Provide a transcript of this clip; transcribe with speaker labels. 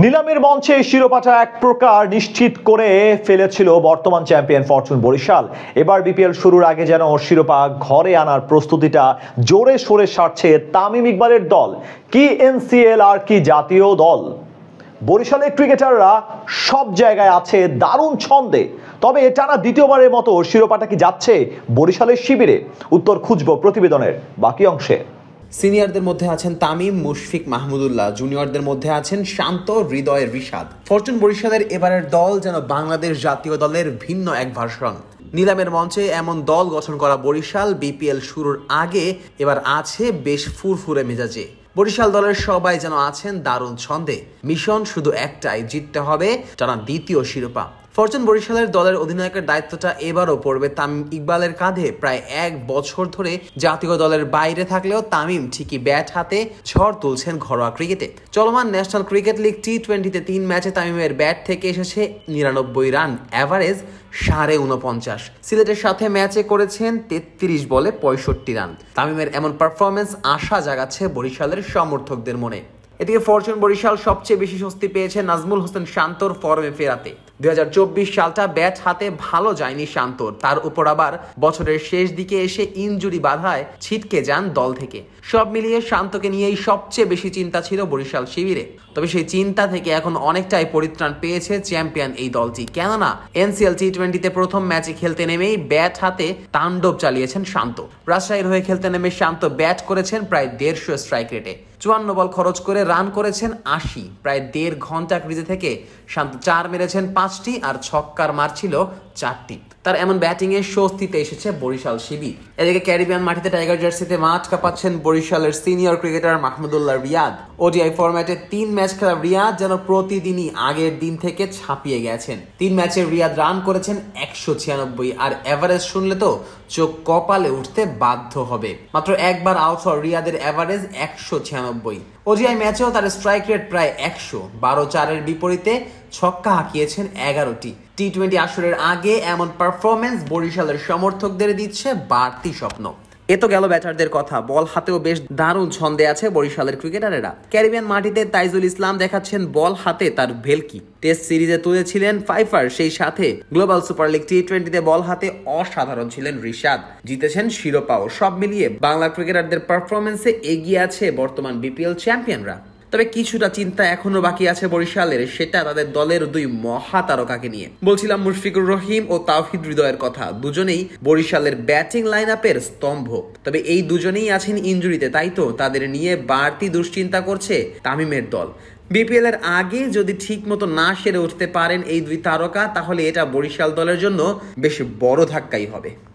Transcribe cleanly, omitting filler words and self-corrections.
Speaker 1: নিলামের মঞ্চে শিরোপাটা এক প্রকার নিশ্চিত করে ফেলেছিল বর্তমান চ্যাম্পিয়ন ফরচুন বরিশাল। এবার বিপিএল শুরুর আগে যেন শিরোপা ঘরে আনার প্রস্তুতিটা জোরে সোরে সারছে তামিম ইকবালের দল। কি এনসিএল আর কি জাতীয় দল, বরিশালের ক্রিকেটাররা সব জায়গায় আছে দারুণ ছন্দে। তবে টানা দ্বিতীয়বারের মতো শিরোপাটা কি যাচ্ছে বরিশালের শিবিরে? উত্তর খুঁজব প্রতিবেদনের বাকি অংশে।
Speaker 2: সিনিয়রদের মধ্যে আছেন তামিম, মুশফিক, মাহমুদুল্লাহ। জুনিয়রদের মধ্যে আছেন শান্ত, হৃদয়, রিশাদ। ফরচুন বরিশালের এবারের দল যেন বাংলাদেশ জাতীয় দলের ভিন্ন এক ভার্সন। নিলামের মঞ্চে এমন দল গঠন করা বরিশাল বিপিএল শুরুর আগে এবার আছে বেশ ফুরফুরে মেজাজে। বরিশাল দলের সবাই যেন আছেন দারুণ ছন্দে। মিশন শুধু একটাই, জিততে হবে টানা দ্বিতীয় শিরোপা। ফরচুন বরিশালের দলের অধিনায়কের দায়িত্বটা এবারও পড়বে তামিম ইকবালের কাঁধে। প্রায় এক বছর ধরে জাতীয় দলের বাইরে থাকলেও তামিম ঠিকই ব্যাট হাতে ঝড় তুলছেন ঘরোয়া ক্রিকেটে। চলমান ন্যাশনাল ক্রিকেট লিগ টি-20-তে 3 ম্যাচে তামিমের ব্যাট থেকে এসেছে 99 রান, অ্যাভারেজ 49.5। সিলেটের সাথে ম্যাচে করেছেন 33 বলে 65 রান। তামিমের এমন পারফরমেন্স আশা জাগাচ্ছে বরিশালের সমর্থকদের মনে। এদিকে ফরচুন বরিশাল সবচেয়ে বেশি স্বস্তি পেয়েছে নাজমুল হোসেন শান্তর ফর্মে ফেরাতে। 2024 সালটা ব্যাট হাতে ভালো যায়নি শান্তর। তার উপর আবার বছরের শেষ দিকে এসে ইনজুরি বাধায় ছিটকে যান দল থেকে। সব মিলিয়ে শান্তকে নিয়েই সবচেয়ে বেশি চিন্তা ছিল বরিশাল শিবিরে। তবে সেই চিন্তা থেকে এখন অনেকটাই পরিত্রাণ পেয়েছে চ্যাম্পিয়ন এই দলটি। কেননা এনসিএল টি-20-তে প্রথম ম্যাচে খেলতে নেমেই ব্যাট হাতে তাণ্ডব চালিয়েছেন শান্ত। রাজশাহীর হয়ে খেলতে নেমে শান্ত ব্যাট করেছেন প্রায় 150 স্ট্রাইক রেটে। 54 বল খরচ করে রান করেছেন 80। প্রায় 1.5 ঘন্টা ক্রিজে থেকে শান্ত 4 মেরেছেন 5টি আর ছক্কার মারছিল 4টি। তার এমন ব্যাটিং এ স্বস্তিতে এসেছে বরিশাল শিবির। এদিকে ক্যারিবিয়ান মাটিতে টাইগার জার্সিতে মাঠ কাঁপাচ্ছেন বরিশালের senior cricketer Mahmudullah Riyad. ODI ফরম্যাটে 3 ম্যাচ খেলা রিয়াদ যেন প্রতিদিনই আগের দিন থেকে ছাপিয়ে গেছেন। 3 ম্যাচে রিয়াদ রান করেছেন 196 আর এভারেজ শুনলে তো চোখ কপালে উঠতে বাধ্য হবে। মাত্র একবার আউট হওয়া রিয়াদের এভারেজ 196। ওডিআই ম্যাচেও তার স্ট্রাইক রেট প্রায় 100। 12-4-এর বিপরীতে ছক্কা হাঁকিয়েছেন 11টি। টি-20 আসরের আগে এমন পারফরমেন্স বরিশালের সমর্থকদের দিচ্ছে বাড়তি স্বপ্ন। এ তো গেল ব্যাটারদের কথা। বল হাতেও বেশ দারুণ ছন্দে আছে বরিশালের ক্রিকেটারেরা। ক্যারিবিয়ান মাটিতে তাইজুল ইসলাম দেখাচ্ছেন বল হাতে তার ভেলকি। টেস্ট সিরিজে তুলেছিলেন ফাইফার, সেই সাথে গ্লোবাল সুপার লিগ টি-20-তে বল হাতে অসাধারণ ছিলেন রিশাদ। জিতেছেন শিরোপাও। সব মিলিয়ে বাংলা ক্রিকেটারদের পারফরমেন্সে এগিয়ে আছে বর্তমান বিপিএল চ্যাম্পিয়নরা। তবে কিছুটা চিন্তা এখনো বাকি আছে বরিশালের, সেটা তাদের দলের 2 মহাতারকাকে নিয়ে। বলছিলাম মুশফিকুর রহিম ও তাওহিদ হৃদয়ের কথা। দুজনেই বরিশালের ব্যাটিং লাইন আপের স্তম্ভ। তবে এই দুজনেই আছেন ইনজুরিতে, তাই তো তাদের নিয়ে বাড়তি দুশ্চিন্তা করছে তামিমের দল। বিপিএল এর আগে যদি ঠিক মতো না সেরে উঠতে পারেন এই 2 তারকা, তাহলে এটা বরিশাল দলের জন্য বেশ বড় ধাক্কাই হবে।